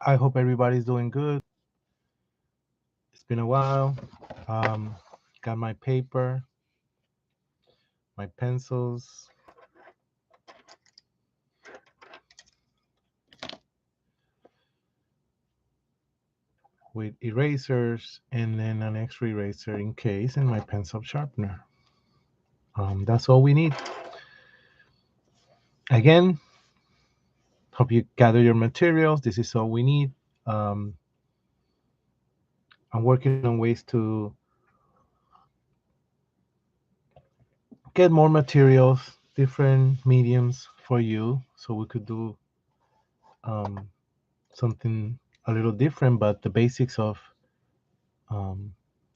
I hope everybody's doing good. It's been a while. Um, got my paper, my pencils, with erasers, and then an extra eraser in case, and my pencil sharpener. That's all we need. Again, hope you gather your materials. This is all we need. Um, I'm working on ways to get more materials, different mediums for you, so we could do um, something a little different, but the basics of um,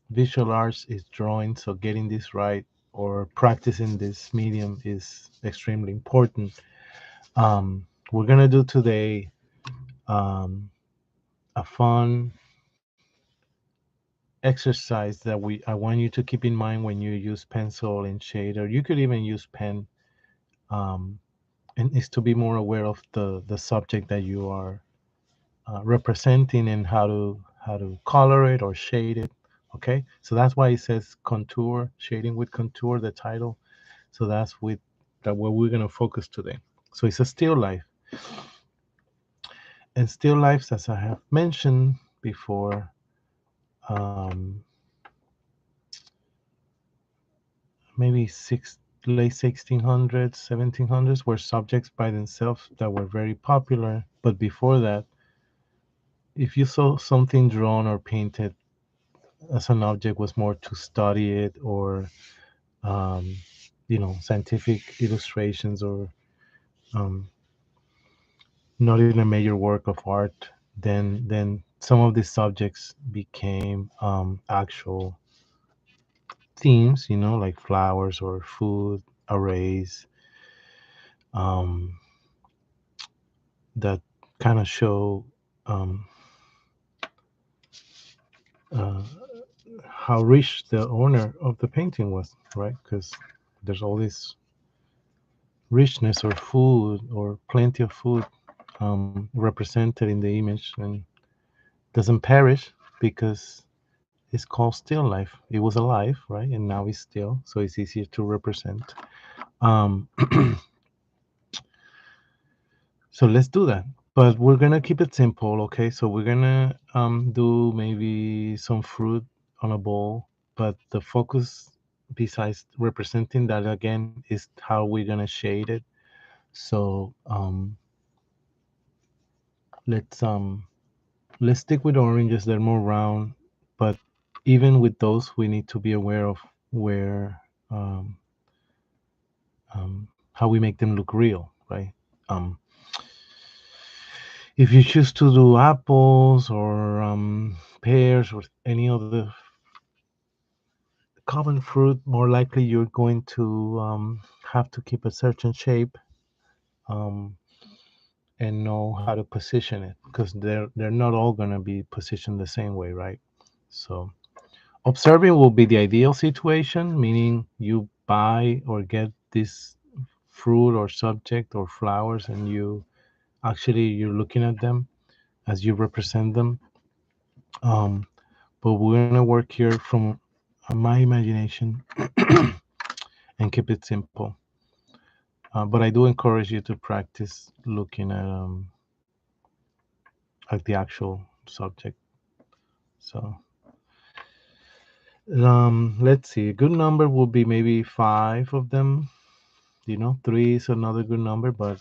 visual arts is drawing. So getting this right or practicing this medium is extremely important. We're gonna do today um, a fun exercise that I want you to keep in mind when you use pencil and shade, or you could even use pen. Um, and is to be more aware of the subject that you are representing and how to color it or shade it. Okay, so that's why it says contour, shading with contour, the title. So that's with that what we're gonna focus today. So it's a still life, and still lifes, as I have mentioned before, um, maybe late 1600s, 1700s, were subjects by themselves that were very popular. But before that, if you saw something drawn or painted as an object, was more to study it, or um, scientific illustrations, or um, not in a major work of art, then some of these subjects became actual themes, like flowers or food arrays, um, that kind of show um, uh, how rich the owner of the painting was, right? Because there's all this richness or food or plenty of food represented in the image, and doesn't perish because it's called still life. It was alive, right? And now it's still, so it's easier to represent. Um, so let's do that. But we're gonna keep it simple, okay? So we're gonna do maybe some fruit on a bowl, but the focus, besides representing that again, is how we're gonna shade it. So let's um let's stick with oranges. They're more round, but even with those, we need to be aware of where how we make them look real, right? Um, if you choose to do apples or pears or any other common fruit, more likely you're going to have to keep a certain shape, um, and know how to position it, because they're not all going to be positioned the same way, right? So observing will be the ideal situation, meaning you buy or get this fruit or subject or flowers, and you're looking at them as you represent them. But we're gonna work here from my imagination and keep it simple. But I do encourage you to practice looking at the actual subject. So let's see. A good number would be maybe five of them. Three is another good number, but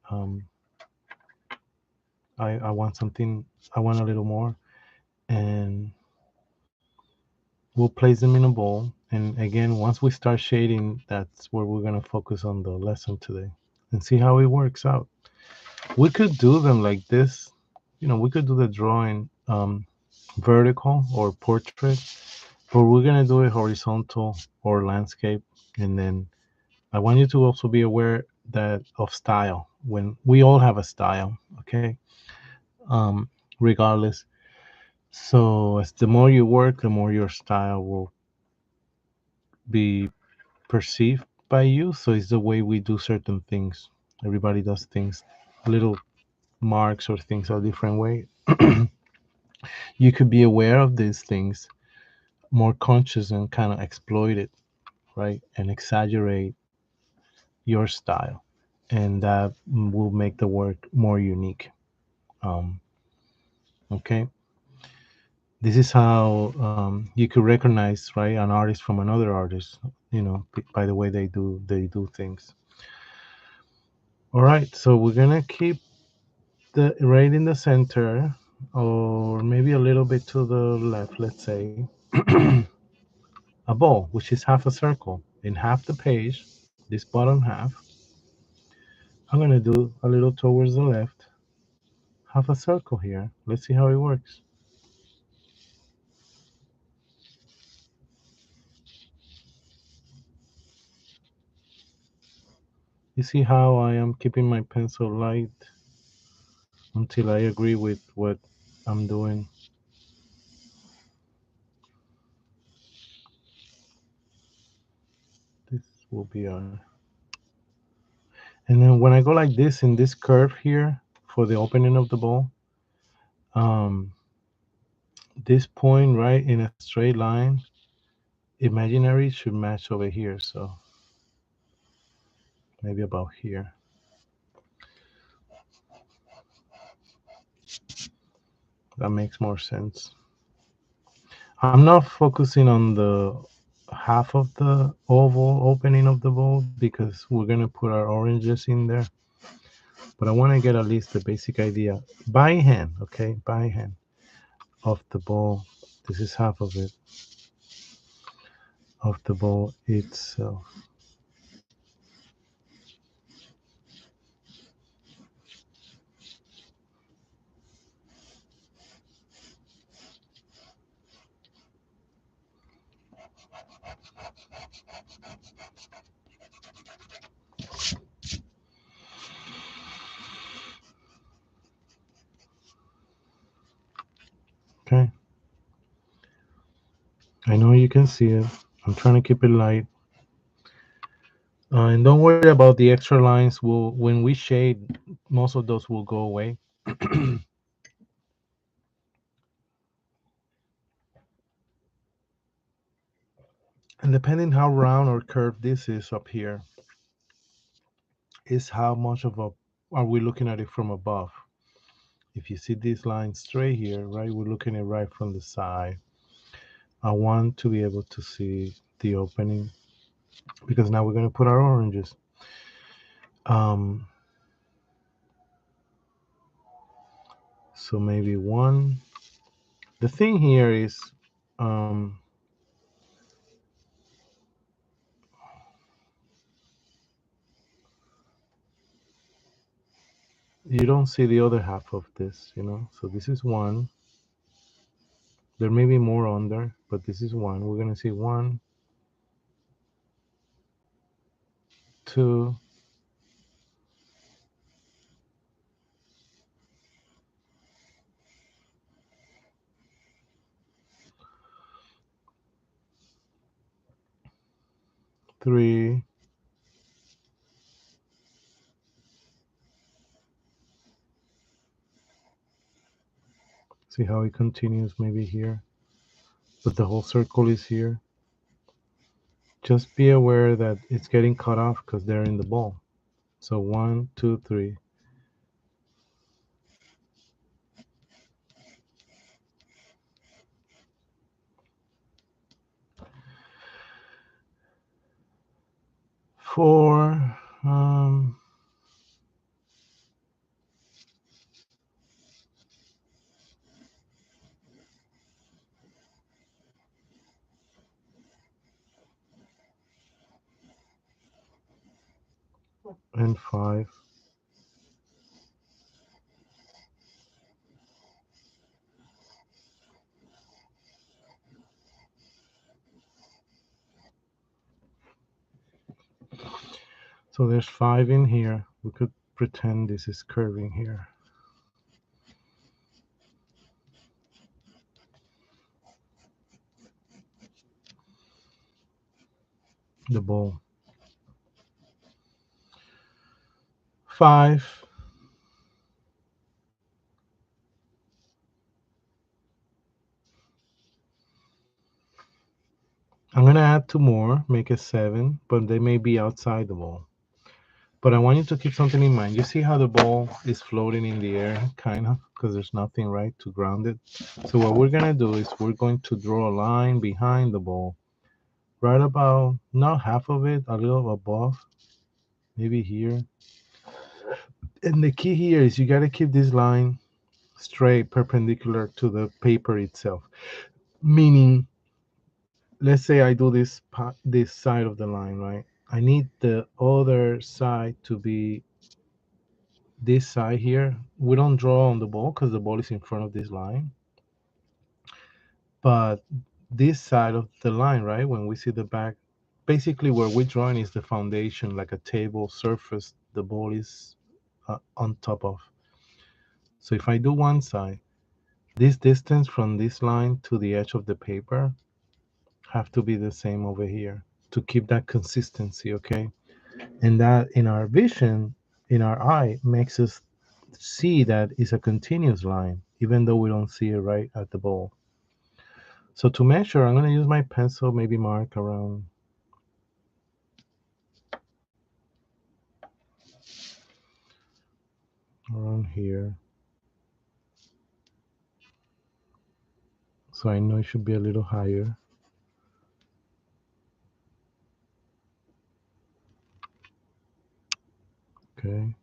um, I want something. I want a little more, and we'll place them in a bowl. And again, once we start shading, that's where we're gonna focus on the lesson today and see how it works out. We could do them like this. We could do the drawing vertical or portrait, but we're gonna do it horizontal or landscape. And then I want you to also be aware that of style. When we all have a style, okay, um, regardless. So as the more you work, the more your style will be perceived by you. So it's the way we do certain things. Everybody does things, little marks or things a different way. You could be aware of these things, more conscious, and kind of exploit it, right? And exaggerate your style. And that will make the work more unique. Um, okay. This is how you could recognize, right, an artist from another artist, by the way they do things. All right, so we're gonna keep the right in the center, or maybe a little bit to the left, let's say, a ball, which is half a circle. In half the page, this bottom half, I'm gonna do a little towards the left, half a circle here. Let's see how it works. You see how I am keeping my pencil light until I agree with what I'm doing. This will be on. And then when I go like this in this curve here for the opening of the ball, um, this point right in a straight line, imaginary should match over here. So maybe about here. That makes more sense. I'm not focusing on the half of the oval opening of the ball because we're gonna put our oranges in there. But I want to get at least the basic idea by hand, okay, by hand of the ball. This is half of it, of the ball itself. Okay, I know you can see it. I'm trying to keep it light. And don't worry about the extra lines. When we shade, most of those will go away. And depending how round or curved this is up here, is how much of a are we looking at it from above. If you see this line straight here, right, we're looking at it right from the side. I want to be able to see the opening because now we're going to put our oranges. Um, so maybe one. The thing here is, um, you don't see the other half of this. So this is one. There may be more on there, but this is one. We're going to see one, two, three. See how it continues maybe here, but the whole circle is here. Just be aware that it's getting cut off because they're in the ball. So one, two, three. Four, and five. So there's five in here. We could pretend this is curving here. The ball. Five. I'm gonna add two more, make it 7, but they may be outside the ball. But I want you to keep something in mind. You see how the ball is floating in the air, kind of, because there's nothing right to ground it. So what we're gonna do is we're going to draw a line behind the ball, right about not half of it, a little above, maybe here. And the key here is you gotta keep this line straight, perpendicular to the paper itself. Meaning, let's say I do this side of the line, right? I need the other side to be this side here. We don't draw on the ball because the ball is in front of this line. But this side of the line, right, when we see the back, basically where we're drawing is the foundation, like a table surface the ball is on top of. So if I do one side, this distance from this line to the edge of the paper have to be the same over here to keep that consistency, okay? And that in our vision, in our eye, makes us see that it's a continuous line, even though we don't see it right at the ball. So to measure, I'm going to use my pencil, maybe mark around here. So I know it should be a little higher. Okay,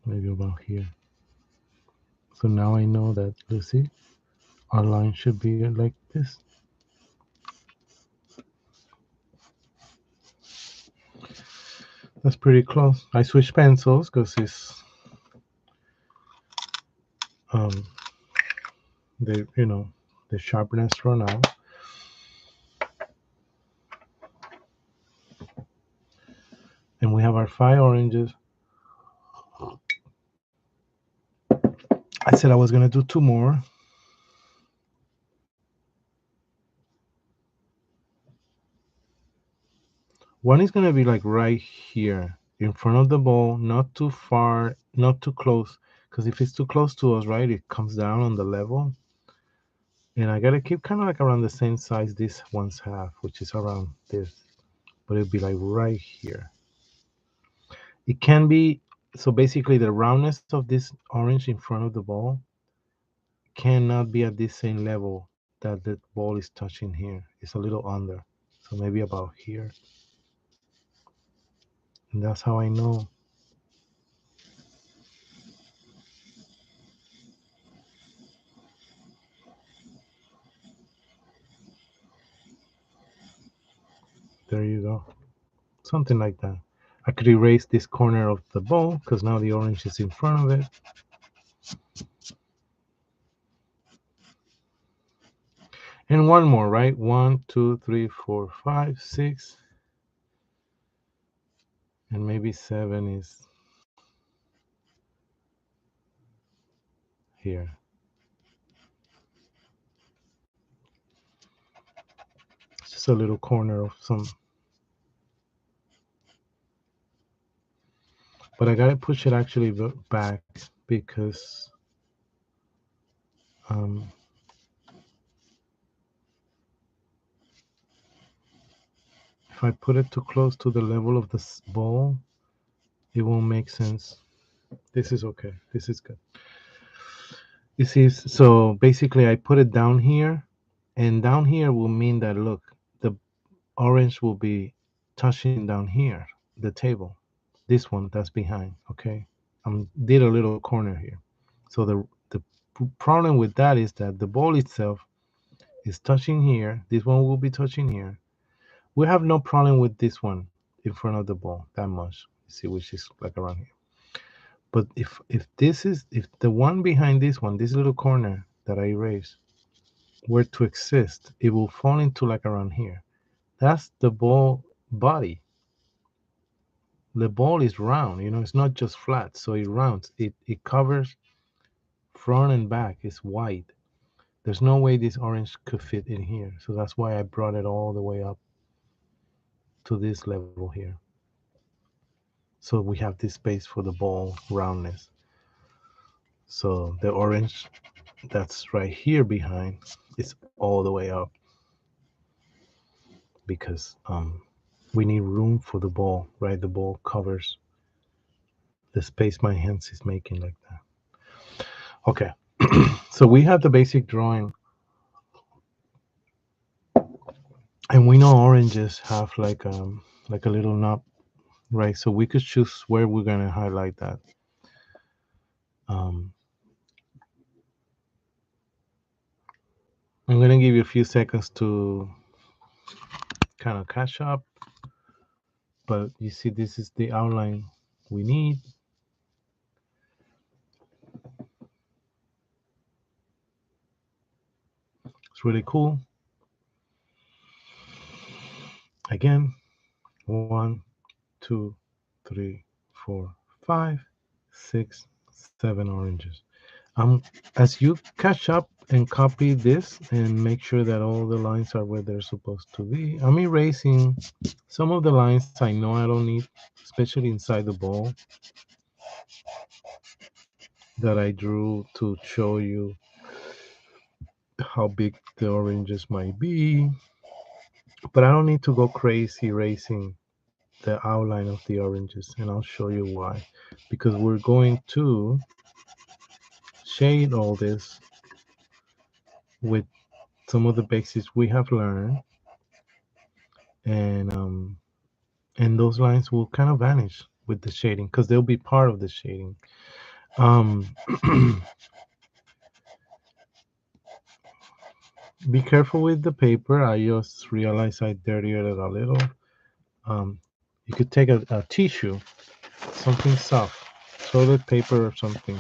maybe about here. So now I know that, Lucy, our line should be like this. That's pretty close. I switched pencils because it's um the the sharpness run out. And we have our 5 oranges. I said I was gonna do two more. One is gonna be like right here in front of the ball, not too far, not too close. Because if it's too close to us, right, it comes down on the level. And I gotta keep kind of like around the same size this one's have, which is around this. But it'll be like right here. It can be, so basically the roundness of this orange in front of the ball cannot be at this same level that the ball is touching here. It's a little under. So maybe about here. And that's how I know. There you go. Something like that. I could erase this corner of the ball because now the orange is in front of it. And one more, right? 1, 2, 3, 4, 5, 6. And maybe 7 is here. It's just a little corner of some. But I gotta push it actually back because um, if I put it too close to the level of the ball, it won't make sense. This is okay. This is good. You see, so basically I put it down here, and down here will mean that, look, the orange will be touching down here, the table. This one that's behind, okay? Did a little corner here. So the problem with that is that the ball itself is touching here. This one will be touching here. We have no problem with this one in front of the ball that much. You see, which is like around here. But if the one behind this one, this little corner that I erased, were to exist, it will fall into like around here. That's the ball body. The ball is round, it's not just flat, so it rounds. It covers front and back. It's wide. There's no way this orange could fit in here. So that's why I brought it all the way up to this level here. So we have this space for the ball roundness. So the orange that's right here behind is all the way up. because we need room for the ball, right? The ball covers the space my hands is making like that. Okay, so we have the basic drawing, and we know oranges have like a little knob, right? So we could choose where we're gonna highlight that. Um, I'm gonna give you a few seconds to kind of catch up, but you see this is the outline we need. It's really cool. Again, 1, 2, 3, 4, 5, 6, 7 oranges. As you catch up and copy this and make sure that all the lines are where they're supposed to be, I'm erasing some of the lines I know I don't need, especially inside the ball that I drew to show you how big the oranges might be. But I don't need to go crazy erasing the outline of the oranges, and I'll show you why. Because we're going to shade all this with some of the basics we have learned, and those lines will kind of vanish with the shading because they'll be part of the shading. Um, be careful with the paper. I just realized I dirtied it a little. You could take a tissue, something soft, toilet paper or something,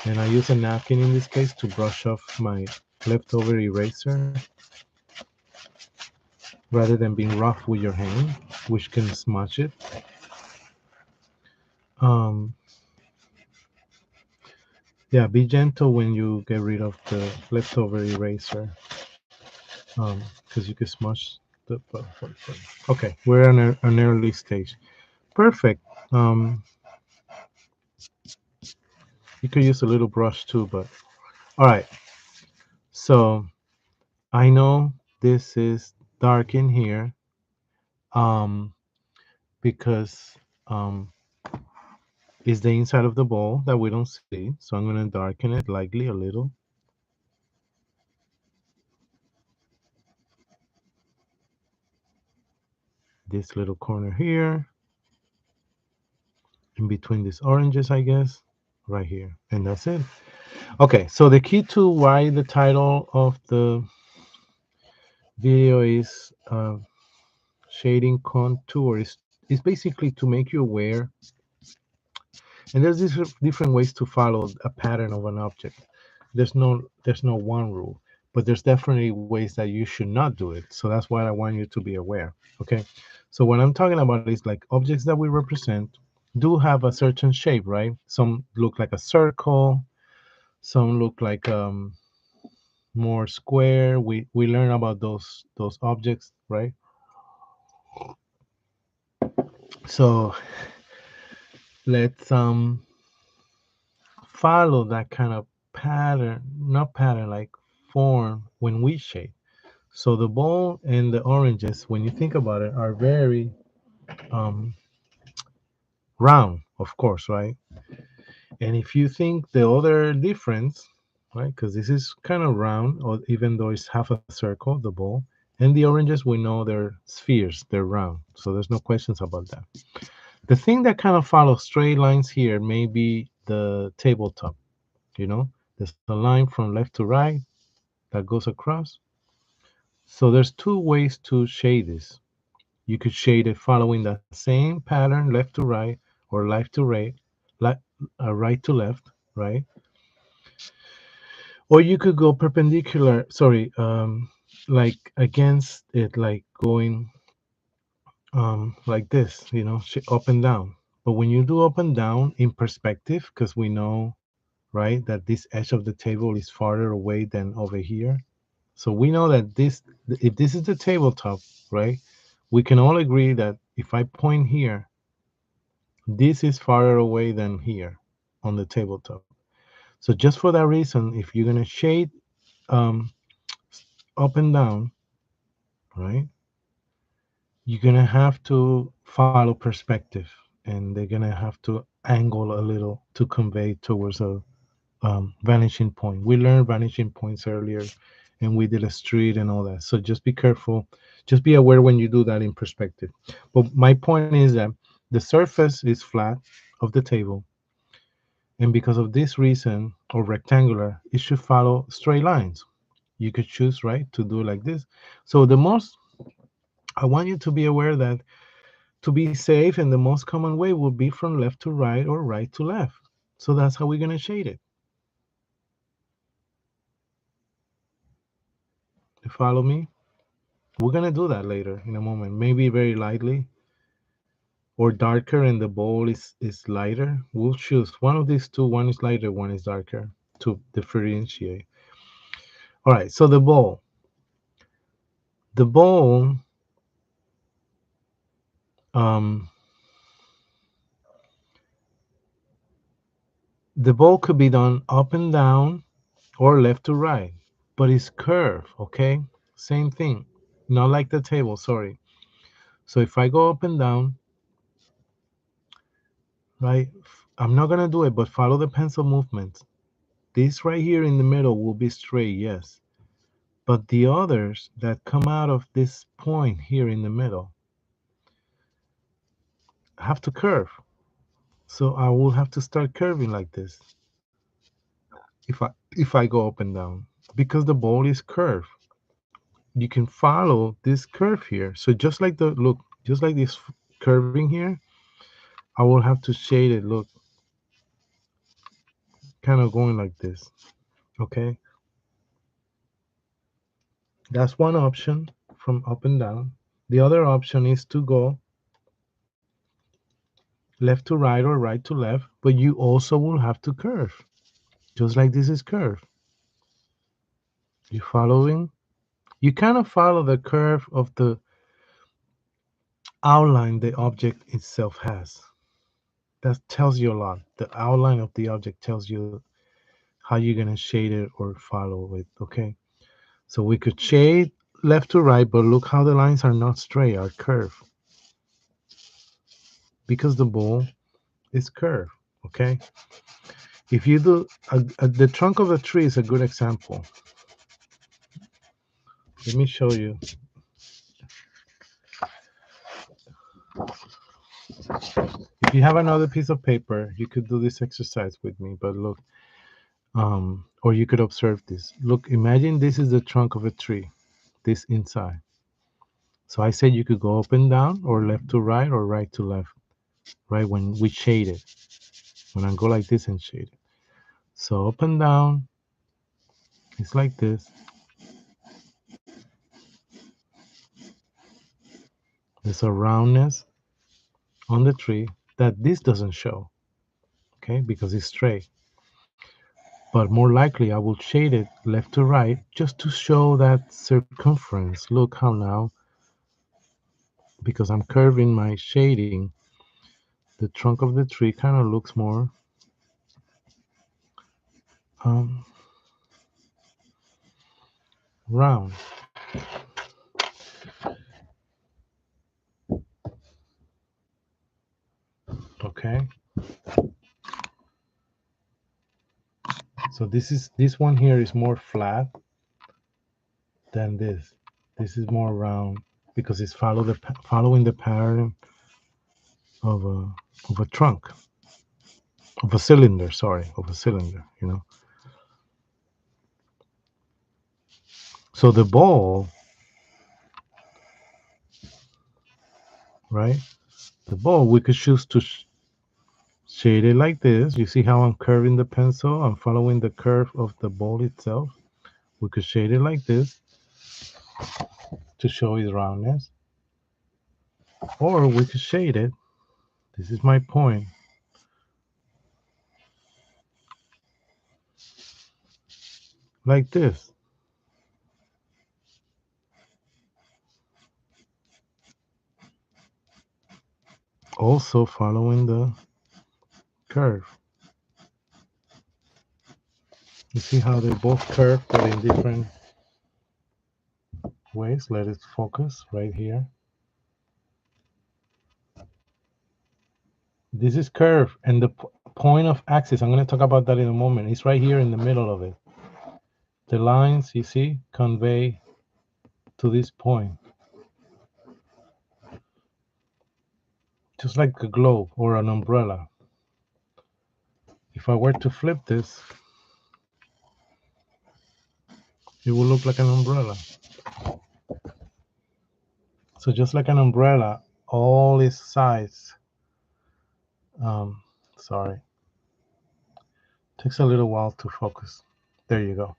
and I use a napkin in this case to brush off my leftover eraser rather than being rough with your hand, which can smudge it. Um, yeah, be gentle when you get rid of the leftover eraser, because you can smudge the. Okay, we're on an early stage. Perfect. You could use a little brush too, but all right. So I know this is dark in here, um, because it's the inside of the bowl that we don't see. So I'm going to darken it lightly a little. This little corner here, in between these oranges, I guess, right here. And that's it. Okay, so the key to why the title of the video is shading contour is basically to make you aware. And there's these different ways to follow a pattern of an object. There's no one rule, but there's definitely ways that you should not do it. So that's why I want you to be aware. Okay. So what I'm talking about is like objects that we represent do have a certain shape, right? Some look like a circle, some look like more square. We learn about those objects, right? So let's follow that kind of pattern, not pattern, like form when we shade. So the bowl and the oranges, when you think about it, are very um, round, of course, right? And if you think the other difference, right, because this is kind of round, or even though it's half a circle, the bowl, and the oranges, we know they're spheres, they're round. So there's no questions about that. The thing that kind of follows straight lines here may be the tabletop. You know, there's a line from left to right that goes across. So there's two ways to shade this. You could shade it following the same pattern, left to right or left to right, like right to left, right? Or you could go perpendicular, sorry, like against it, like going like this, up and down. But when you do up and down in perspective, because we know, right, that this edge of the table is farther away than over here. So we know that if this is the tabletop, right, we can all agree that if I point here, this is farther away than here on the tabletop. So just for that reason, if you're gonna shade um, up and down, right, you're gonna have to follow perspective, and they're gonna have to angle a little to convey towards a vanishing point. We learned vanishing points earlier, and we did a street and all that. So just be careful. Just be aware when you do that in perspective. But my point is that the surface is flat of the table, and because of this reason, or rectangular, it should follow straight lines. You could choose, right, to do like this. So the most, I want you to be aware that to be safe, and the most common way will be from left to right or right to left. So that's how we're going to shade it. You follow me? We're going to do that later in a moment, maybe very lightly or darker, and the bowl is lighter. We'll choose one of these two. One is lighter, one is darker, to differentiate. All right, so the bowl um, the bowl could be done up and down or left to right, but it's curved, okay? Same thing, not like the table, sorry. So if I go up and down, right, I'm not gonna do it, but follow the pencil movements. This right here in the middle will be straight, yes. But the others that come out of this point here in the middle have to curve. So I will have to start curving like this if I go up and down, because the ball is curved. You can follow this curve here. So just like the look, just like this curving here, I will have to shade it. Look, kind of going like this. Okay, that's one option from up and down. The other option is to go left to right or right to left, but you also will have to curve, just like this is curved. You following? You kind of follow the curve of the outline the object itself has. That tells you a lot. The outline of the object tells you how you're going to shade it or follow it, okay? So we could shade left to right, but look how the lines are not straight, are curved, because the bowl is curved, okay? If you do, the trunk of a tree is a good example. Let me show you. If you have another piece of paper, you could do this exercise with me, but look, or you could observe this. Look, imagine this is the trunk of a tree, this inside. So I said you could go up and down, or left to right, or right to left, right? When we shade it, when I go like this and shade it. So up and down, it's like this. There's a roundness on the tree that this doesn't show, okay, because it's straight. But more likely, I will shade it left to right just to show that circumference. Look how now, because I'm curving my shading, the trunk of the tree kind of looks more um, round. Okay, so this one here is more flat than this. This is more round because it's following the pattern of a trunk, of a cylinder. Sorry, of a cylinder. You know. So the ball, right? The ball we could choose to shade it like this. You see how I'm curving the pencil? I'm following the curve of the ball itself. We could shade it like this to show its roundness, or we could shade it. This is my point. Like this. Also following the curve. You see how they both curve but in different ways. Let it focus right here. This is curve, and the point of axis, I'm going to talk about that in a moment. It's right here in the middle of it. The lines, you see, convey to this point. Just like a globe or an umbrella. If I were to flip this, it will look like an umbrella. So just like an umbrella, all its sides, sorry, takes a little while to focus. There you go.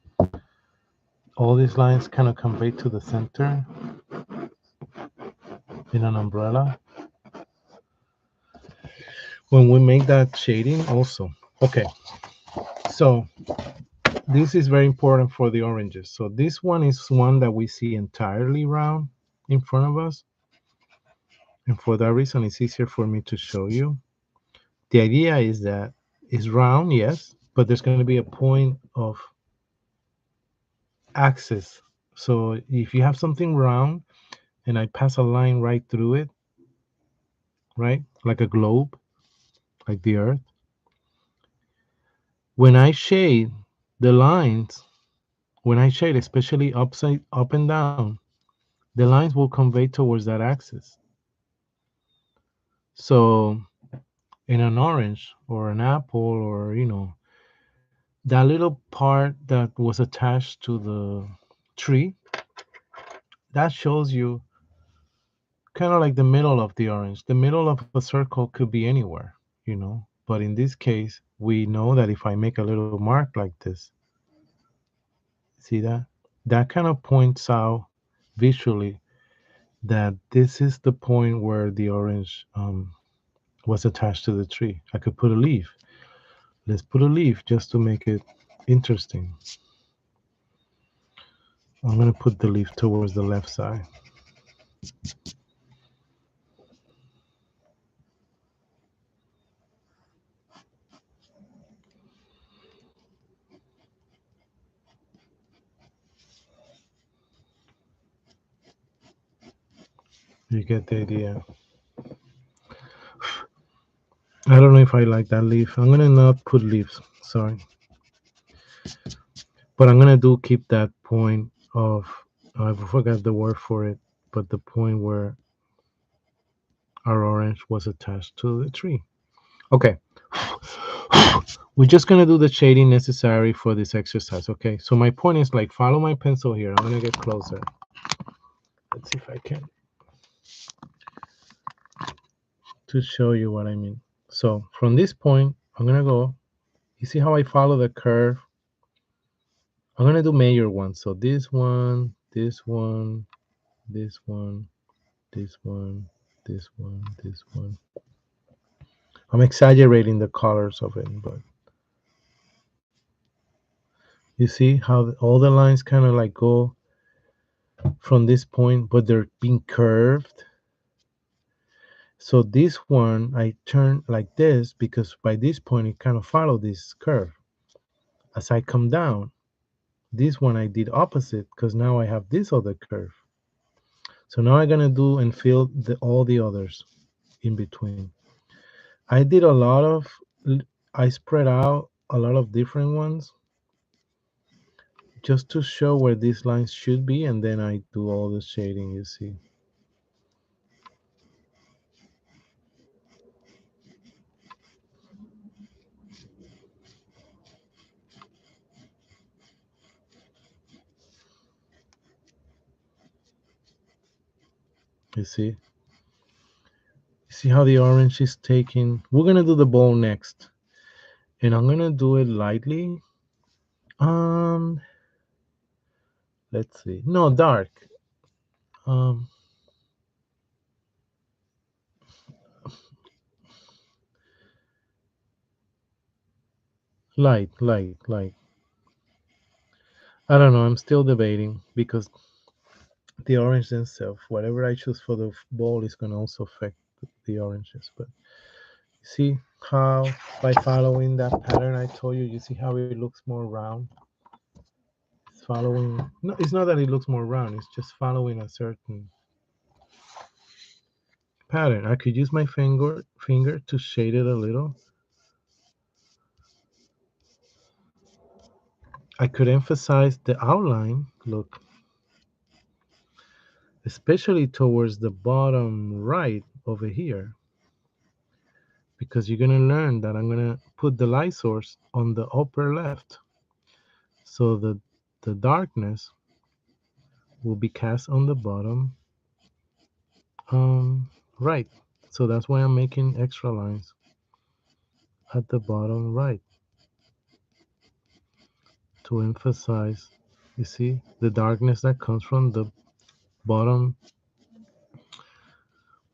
All these lines kind of convey to the center in an umbrella. When we make that shading also. Okay, so this is very important for the oranges. So this one is one that we see entirely round in front of us. And for that reason, it's easier for me to show you. The idea is that it's round, yes, but there's going to be a point of axis. So if you have something round and I pass a line right through it, right, like a globe, like the earth, when I shade the lines, when I shade, especially up and down, the lines will convey towards that axis. So in an orange or an apple, or that little part that was attached to the tree, that shows you kind of like the middle of the orange. The middle of a circle could be anywhere. But in this case, we know that if I make a little mark like this, see that? That kind of points out visually that this is the point where the orange was attached to the tree. I could put a leaf. Let's put a leaf just to make it interesting. I'm going to put the leaf towards the left side. You get the idea. I don't know if I like that leaf. I'm going to not put leaves. Sorry. But I'm going to keep that point of, I forgot the word for it, but the point where our orange was attached to the tree. Okay. We're just going to do the shading necessary for this exercise, okay? So my point is, like, follow my pencil here. I'm going to get closer. Let's see if I can to show you what I mean. So from this point, I'm going to go. You see how I follow the curve? I'm going to do major ones. So this one, this one, this one, this one, this one, this one. I'm exaggerating the colors of it, but you see how all the lines kind of like go from this point, but they're being curved. So this one, I turn like this because by this point, it kind of follow this curve. As I come down, this one I did opposite because now I have this other curve. So now I'm gonna do and fill all the others in between. I did a lot of, I spread out a lot of different ones just to show where these lines should be, and then I do all the shading, you see. You see? See how the orange is taking? We're gonna do the bowl next. And I'm gonna do it lightly. Um, let's see. No, dark. Um, light. I don't know. I'm still debating because the orange itself, whatever I choose for the bowl, is gonna also affect the oranges. But see how by following that pattern I told you, you see how it looks more round. It's following. No, it's not that it looks more round. It's just following a certain pattern. I could use my finger to shade it a little. I could emphasize the outline, look, especially towards the bottom right over here, because you're going to learn that I'm going to put the light source on the upper left. So the darkness will be cast on the bottom right. So that's why I'm making extra lines at the bottom right to emphasize, you see, the darkness that comes from the bottom,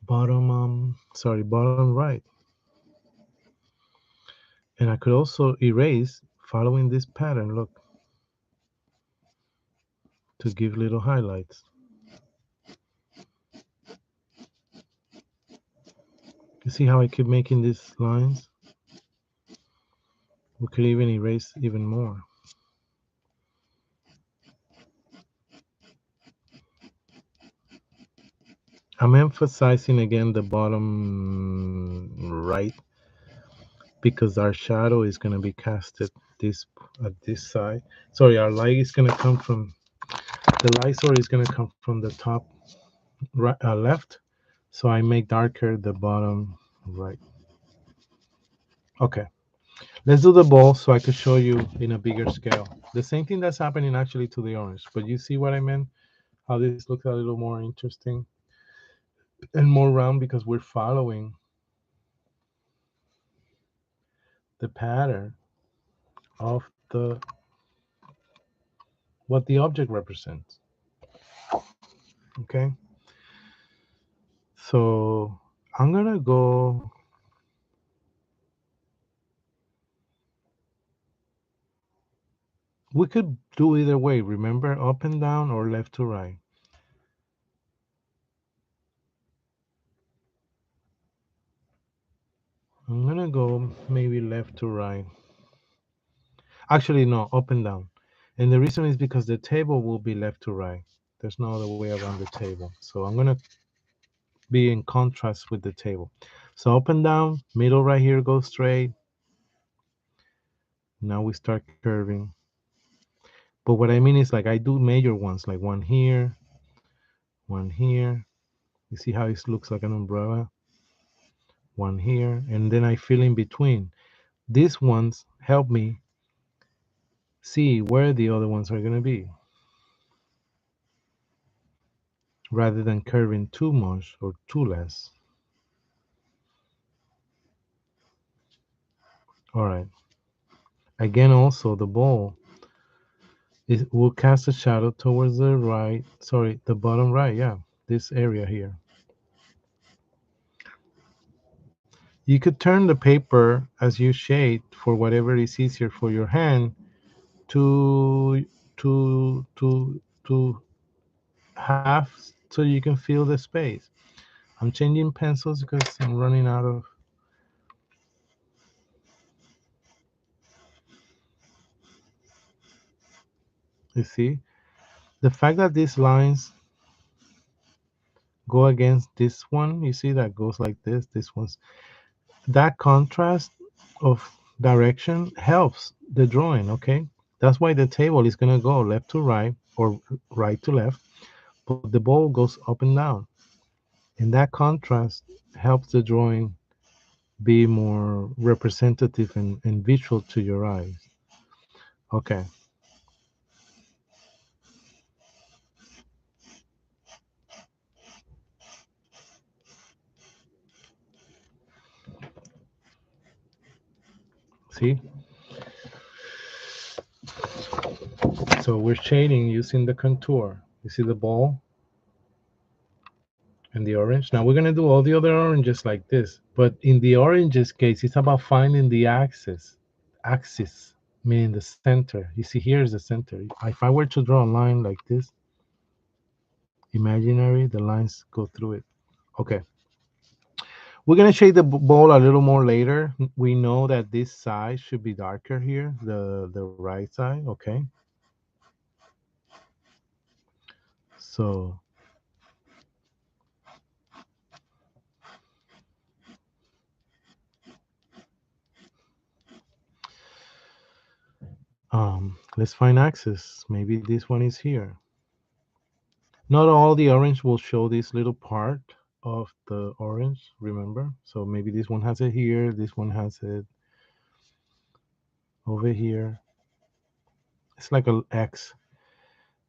bottom right. And I could also erase following this pattern, look, to give little highlights. You see how I keep making these lines? We could even erase even more. I'm emphasizing again the bottom right because our shadow is going to be casted this at this side. Sorry, our light is going to come from the light source is going to come from the top right, left. So I make darker the bottom right. Okay, let's do the ball so I could show you in a bigger scale. The same thing that's happening actually to the orange, but you see what I meant? How this looks a little more interesting and more round because we're following the pattern of the what the object represents. Okay, so I'm gonna go. We could do either way, remember, up and down or left to right. I'm gonna go maybe left to right. Actually, no, up and down. And the reason is because the table will be left to right. There's no other way around the table. So I'm gonna be in contrast with the table. So up and down, middle right here goes straight. Now we start curving. But what I mean is like I do major ones, like one here, one here. You see how it looks like an umbrella? One here, and then I fill in between. These ones help me see where the other ones are going to be rather than curving too much or too less. All right. Again, also the ball will cast a shadow towards the right, sorry, the bottom right, yeah, this area here. You could turn the paper as you shade for whatever is easier for your hand to to to to have so you can feel the space. I'm changing pencils because I'm running out of. You see, the fact that these lines go against this one, you see that goes like this one's, that contrast of direction helps the drawing, okay? That's why the table is going to go left to right or right to left, but the ball goes up and down. And that contrast helps the drawing be more representative and visual to your eyes. Okay. See? So we're shading using the contour. You see the ball and the orange? Now we're going to do all the other oranges like this. But in the oranges case, it's about finding the axis, meaning the center. You see, here's the center. If I were to draw a line like this, imaginary, the lines go through it. Okay. We're going to shade the ball a little more later. We know that this side should be darker here, the right side, okay? So Let's find axis. Maybe this one is here. Not all the orange will show this little part of the orange, remember? So maybe this one has it here, this one has it over here. It's like a X.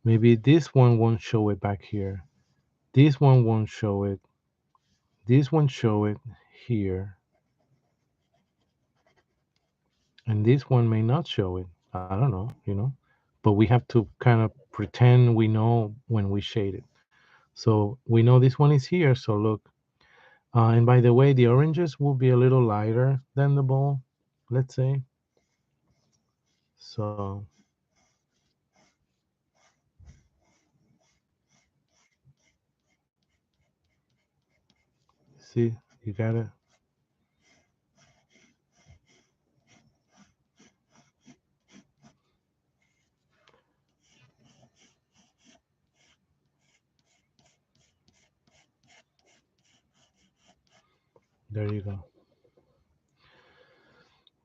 Maybe this one won't show it back here. This one won't show it. This one show it here. And this one may not show it. I don't know, But we have to kind of pretend we know when we shade it. So we know this one is here. So look. And by the way, the oranges will be a little lighter than the bowl, let's say. So see, you got it. There you go.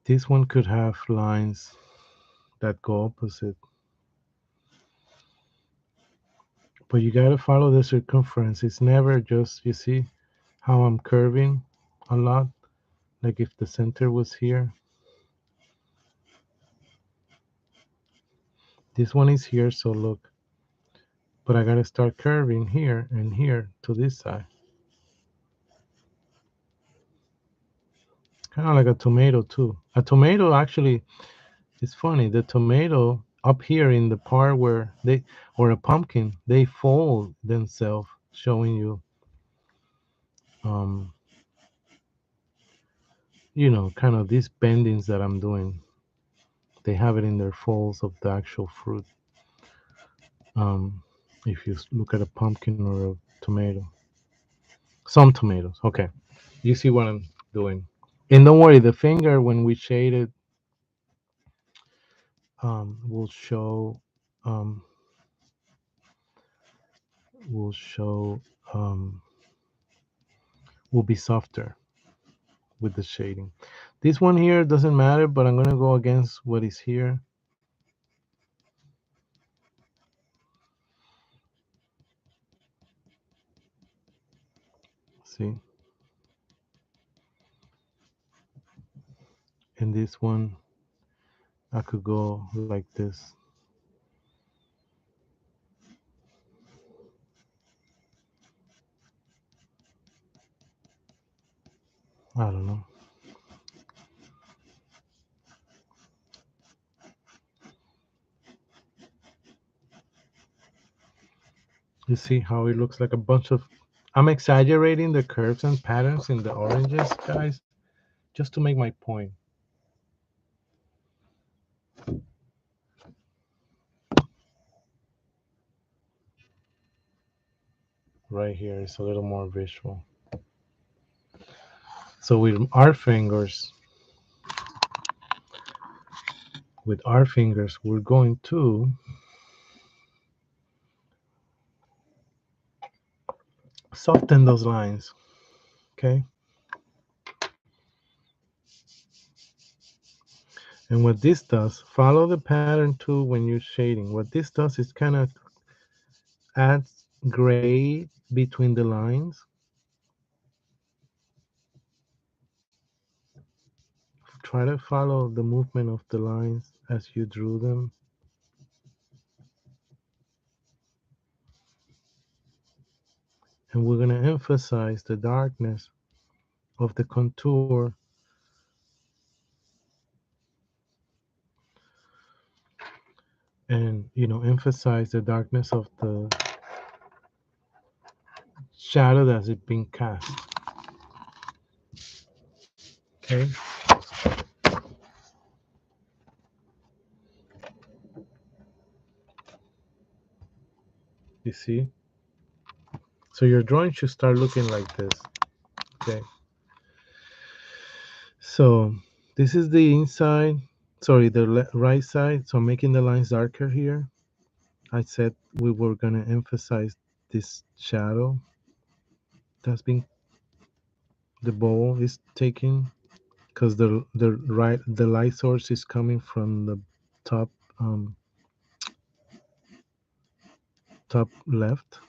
This one could have lines that go opposite. But you got to follow the circumference. It's never just, you see how I'm curving a lot? Like if the center was here. This one is here, so look. But I got to start curving here and here to this side. Kind of like a tomato too. A tomato actually, it's funny. The tomato up here in the part where they, or a pumpkin, they fold themselves, showing you, um, kind of these bendings that I'm doing. They have it in their folds of the actual fruit. Um, if you look at a pumpkin or a tomato, some tomatoes. Okay, you see what I'm doing. And don't worry, the finger when we shade it, will show, um, will show, um, will be softer with the shading. This one here doesn't matter, but I'm going to go against what is here. See? And this one, I could go like this. I don't know. You see how it looks like a bunch of... I'm exaggerating the curves and patterns in the oranges, guys, just to make my point. Right here is a little more visual. So with our fingers, we're going to soften those lines, okay? And what this does, follow the pattern too when you're shading. What this does is kind of adds gray between the lines. Try to follow the movement of the lines as you drew them. And we're going to emphasize the darkness of the contour and, emphasize the darkness of the shadow that's being cast. Okay. You see? So your drawing should start looking like this. Okay. So this is the inside, sorry, the right side. So making the lines darker here. I said we were going to emphasize this shadow that's being, the bowl is taking, because the light source is coming from the top top left.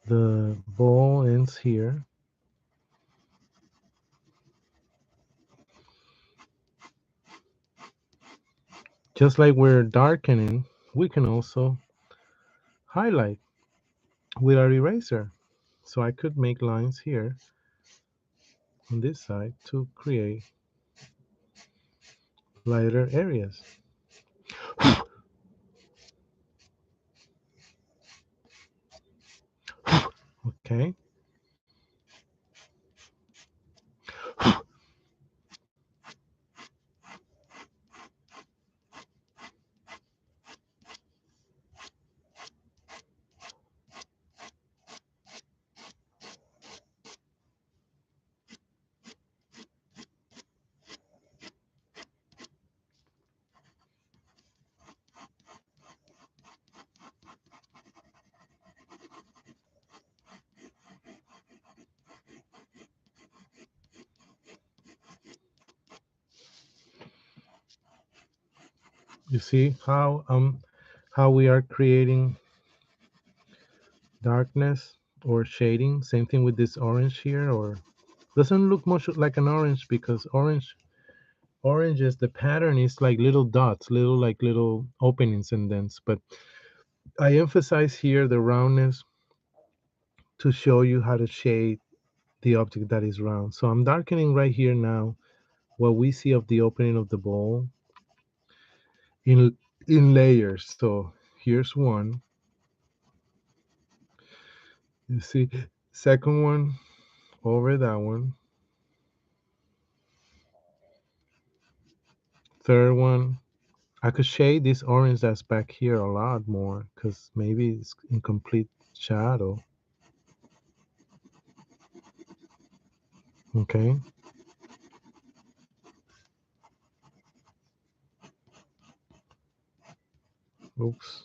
The ball ends here. Just like we're darkening, we can also highlight with our eraser. So I could make lines here on this side to create lighter areas. Okay. You see how we are creating darkness or shading. Same thing with this orange here, or doesn't look much like an orange because orange is the pattern is like little dots, little openings and dents. But I emphasize here the roundness to show you how to shade the object that is round. So I'm darkening right here now what we see of the opening of the bowl in layers. So here's one. You see, second one over that one. Third one. I could shade this orange that's back here a lot more because maybe it's in complete shadow. Okay. Oops.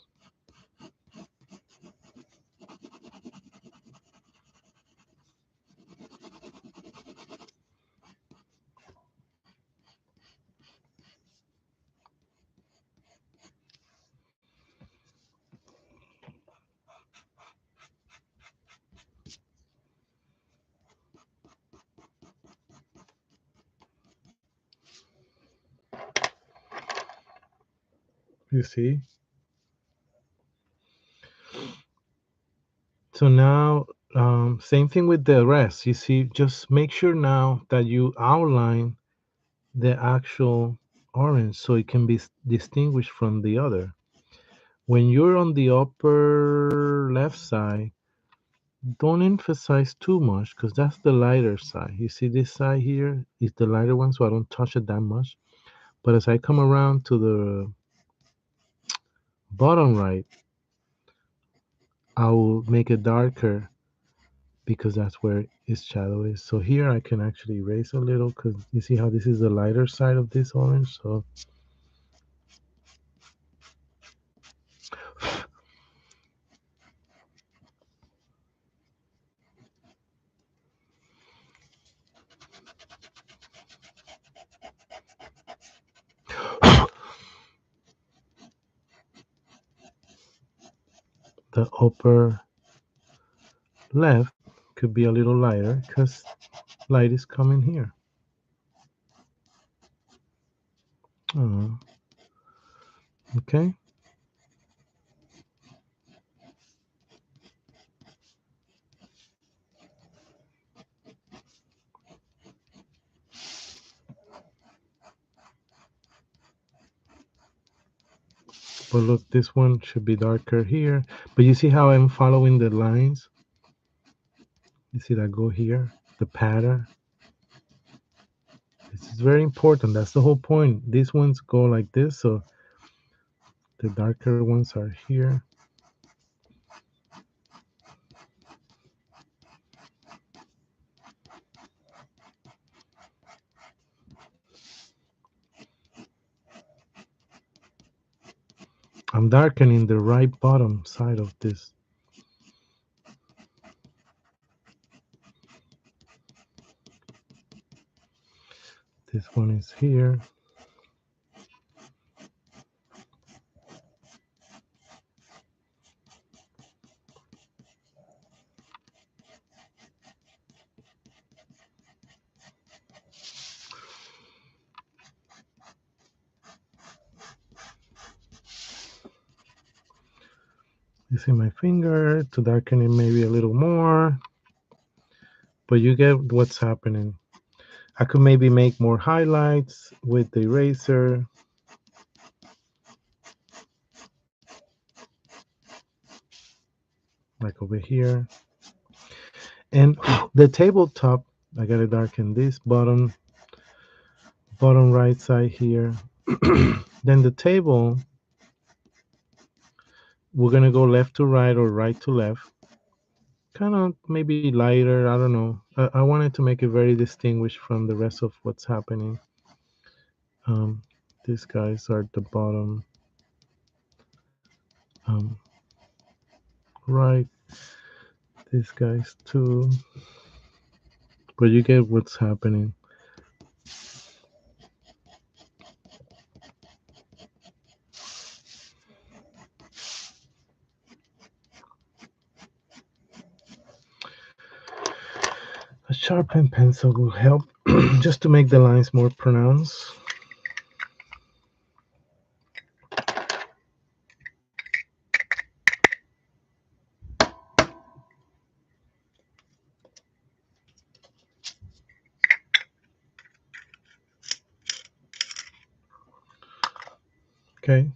You see? So now, same thing with the rest. You see, just make sure now that you outline the actual orange so it can be distinguished from the other. When you're on the upper left side, don't emphasize too much because that's the lighter side. You see this side here is the lighter one, so I don't touch it that much. But as I come around to the bottom right, I will make it darker because that's where its shadow is. So here I can actually erase a little because you see how this is the lighter side of this orange. So the upper left could be a little lighter because light is coming here. Oh, okay. But look, this one should be darker here. But you see how I'm following the lines? You see that go here? The pattern. This is very important. That's the whole point. These ones go like this, so the darker ones are here. I'm darkening the right bottom side of this. This one is here. Using my finger to darken it maybe a little more, but you get what's happening. I could maybe make more highlights with the eraser. Like over here. And the tabletop, I gotta darken this bottom right side here. Then the table, we're gonna go left to right or right to left. Kind of maybe lighter, I don't know. I wanted to make it very distinguished from the rest of what's happening. These guys are at the bottom right. These guys too. But you get what's happening. A sharpened pencil will help just to make the lines more pronounced. Okay.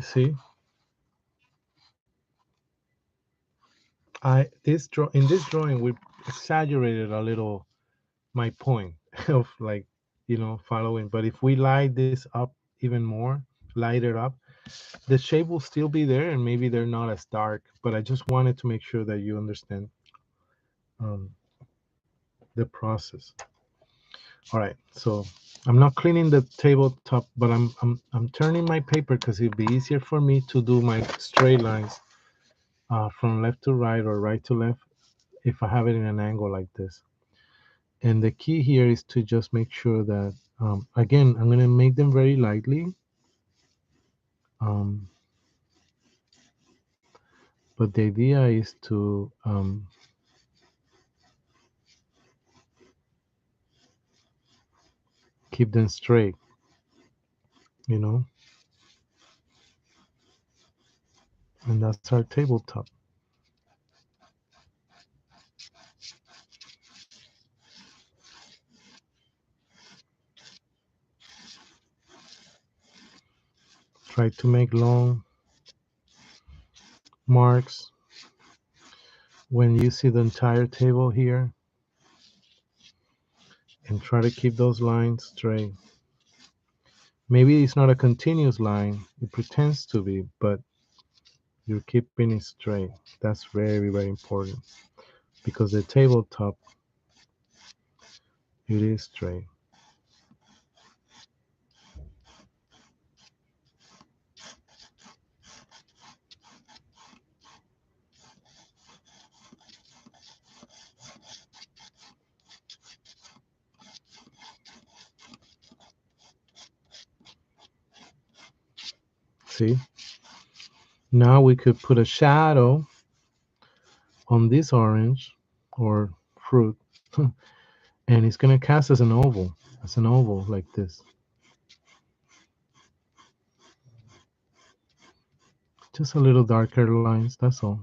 See, in this drawing we exaggerated a little my point of like following. But if we light this up even more, light it up, the shape will still be there, and maybe they're not as dark. But I just wanted to make sure that you understand um, the process. All right, so I'm not cleaning the tabletop, but I'm turning my paper because it'd be easier for me to do my straight lines from left to right or right to left if I have it in an angle like this. And the key here is to just make sure that, again, I'm going to make them very lightly. Um, but the idea is to keep them straight, you know, and that's our tabletop. Try to make long marks when you see the entire table here, and try to keep those lines straight. Maybe it's not a continuous line, it pretends to be, but you're keeping it straight. That's very, very important because the tabletop, it is straight. See? Now we could put a shadow on this orange or fruit, and it's going to cast as an oval like this. Just a little darker lines, that's all.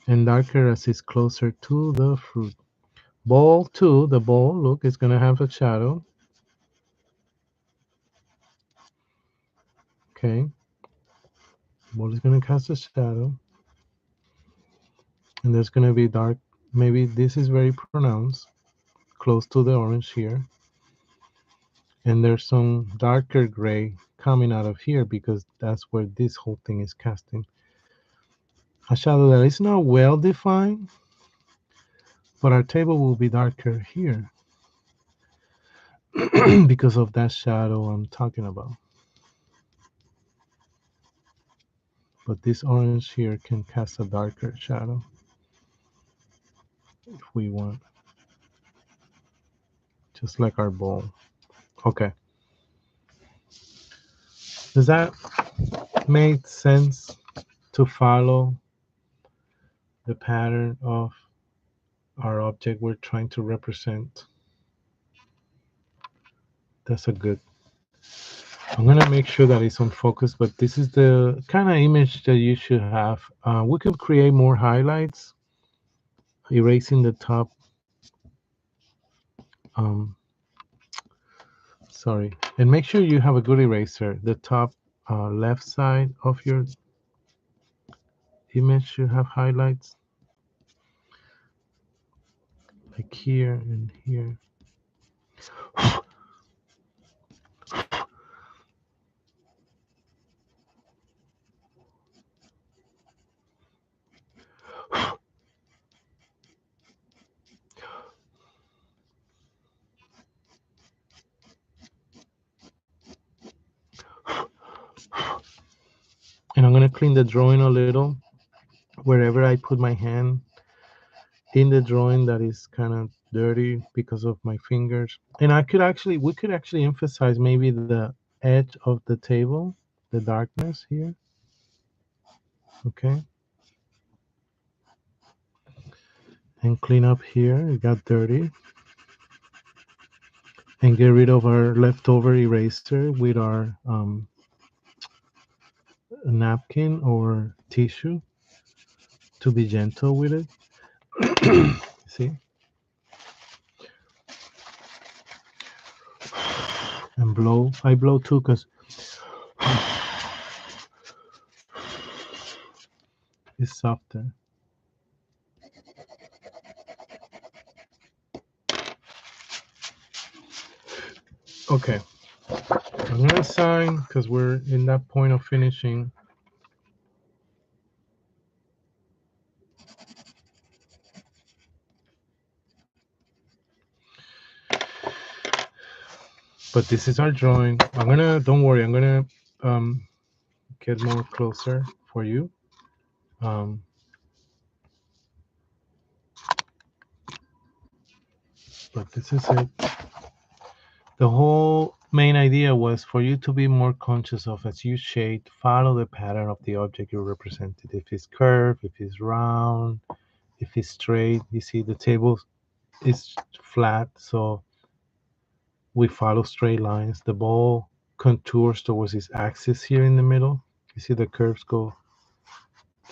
And darker as it's closer to the fruit. Ball too, the ball, look, it's going to have a shadow. Okay. Ball is going to cast a shadow. And there's going to be dark. Maybe this is very pronounced, close to the orange here. And there's some darker gray coming out of here because that's where this whole thing is casting. A shadow that is not well defined, but our table will be darker here because of that shadow I'm talking about. But this orange here can cast a darker shadow if we want, just like our bowl. Okay. Does that make sense to follow the pattern of our object we're trying to represent? That's a good. I'm gonna make sure that it's on focus, but this is the kind of image that you should have. We could create more highlights, erasing the top. Um, sorry, and make sure you have a good eraser. The top left side of your image should have highlights, like here and here. And I'm gonna clean the drawing a little. Wherever I put my hand in the drawing that is kind of dirty because of my fingers. And we could actually emphasize maybe the edge of the table, the darkness here. Okay. And clean up here. It got dirty. And get rid of our leftover eraser with our napkin or tissue to be gentle with it. See? And blow. I blow too because it's softer. Okay. I'm gonna sign because we're in that point of finishing. But this is our drawing. Don't worry, I'm gonna get more closer for you. Um, but this is it. The whole main idea was for you to be more conscious of as you shade, follow the pattern of the object you represented. If it's curved, if it's round, if it's straight. You see the table is flat, so we follow straight lines. The ball contours towards its axis here in the middle. You see the curves go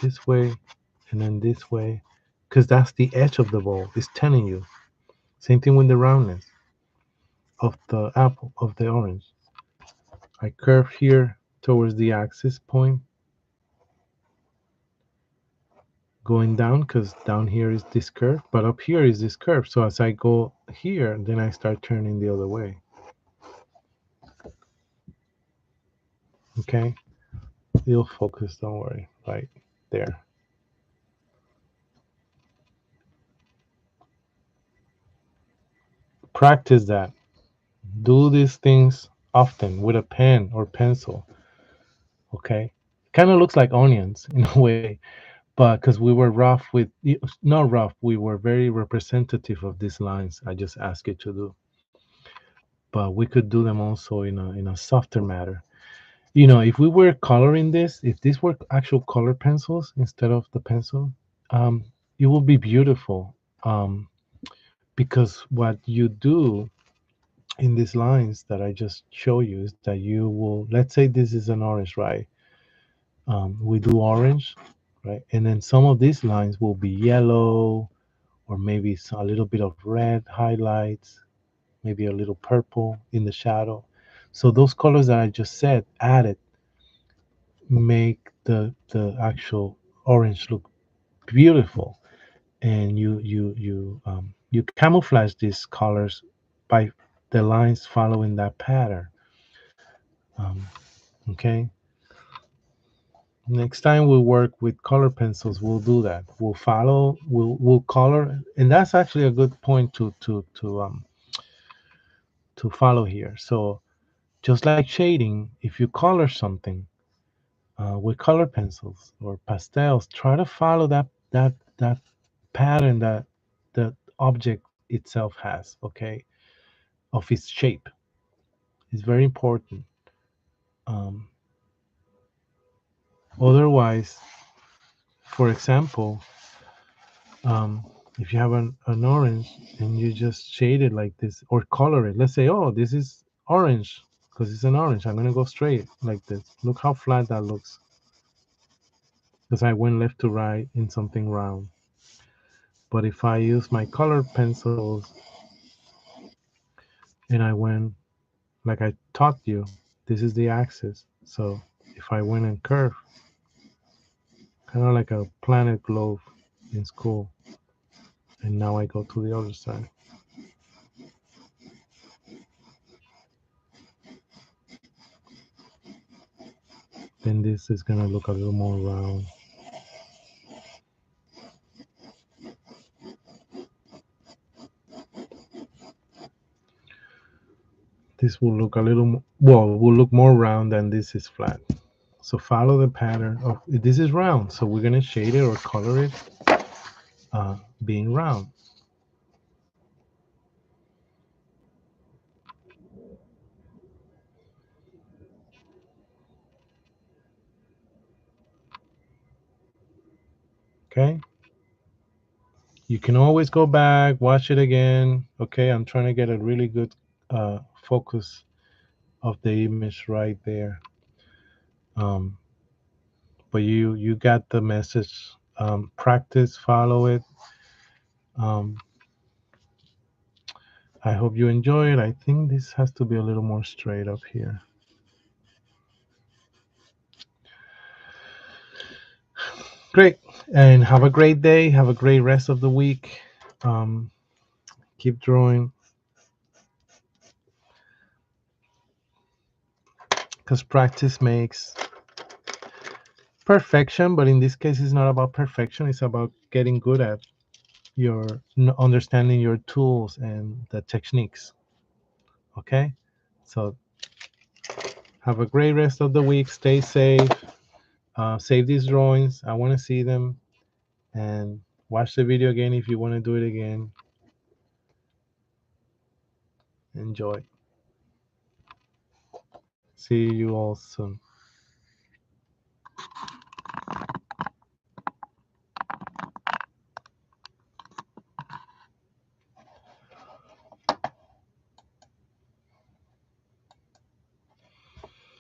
this way and then this way, because that's the edge of the ball. It's telling you. Same thing with the roundness of the apple, of the orange. I curve here towards the axis point, going down because down here is this curve, but up here is this curve. So as I go here, then I start turning the other way. Okay, you'll focus, don't worry, right there. Practice that. Do these things often with a pen or pencil. Okay, kind of looks like onions in a way, but because we were rough with, not rough, we were very representative of these lines I just asked you to do. But we could do them also in a softer matter. If we were coloring this, if these were actual color pencils instead of the pencil, um, it would be beautiful. Um, because what you do in these lines that I just show you is that you will, let's say this is an orange, right? We do orange, right? And then some of these lines will be yellow, or maybe a little bit of red highlights, maybe a little purple in the shadow. So those colors that I just said added make the actual orange look beautiful. And you camouflage these colors by the lines following that pattern. Um, okay, Next time we work with color pencils, we'll do that. We'll follow. We'll color, and that's actually a good point to follow here. So just like shading, if you color something with color pencils or pastels, try to follow that pattern that the object itself has. Okay, of its shape. It's very important. Um, Otherwise, for example, um, if you have an orange and you just shade it like this or color it, let's say, oh, this is orange because it's an orange. I'm gonna go straight like this. Look how flat that looks because I went left to right in something round. But if I use my color pencils and I went like I taught you, this is the axis. So if I went and curve, kind of like a planet globe in school, and now I go to the other side. Then this is gonna look a little more round. This will look a little, well, will look more round than this is flat. So follow the pattern of, this is round, so we're gonna shade it or color it being round. Okay, you can always go back, watch it again. Okay, I'm trying to get a really good focus of the image right there. Um, but you got the message. Practice, follow it. Um, I hope you enjoy it. I think this has to be a little more straight up here. Great. And have a great day. Have a great rest of the week. Um, Keep drawing because practice makes perfection. But in this case, it's not about perfection, it's about getting good at your understanding your tools and the techniques. Okay. So have a great rest of the week. Stay safe. Save these drawings. I want to see them. And watch the video again if you want to do it again. Enjoy. See you all soon.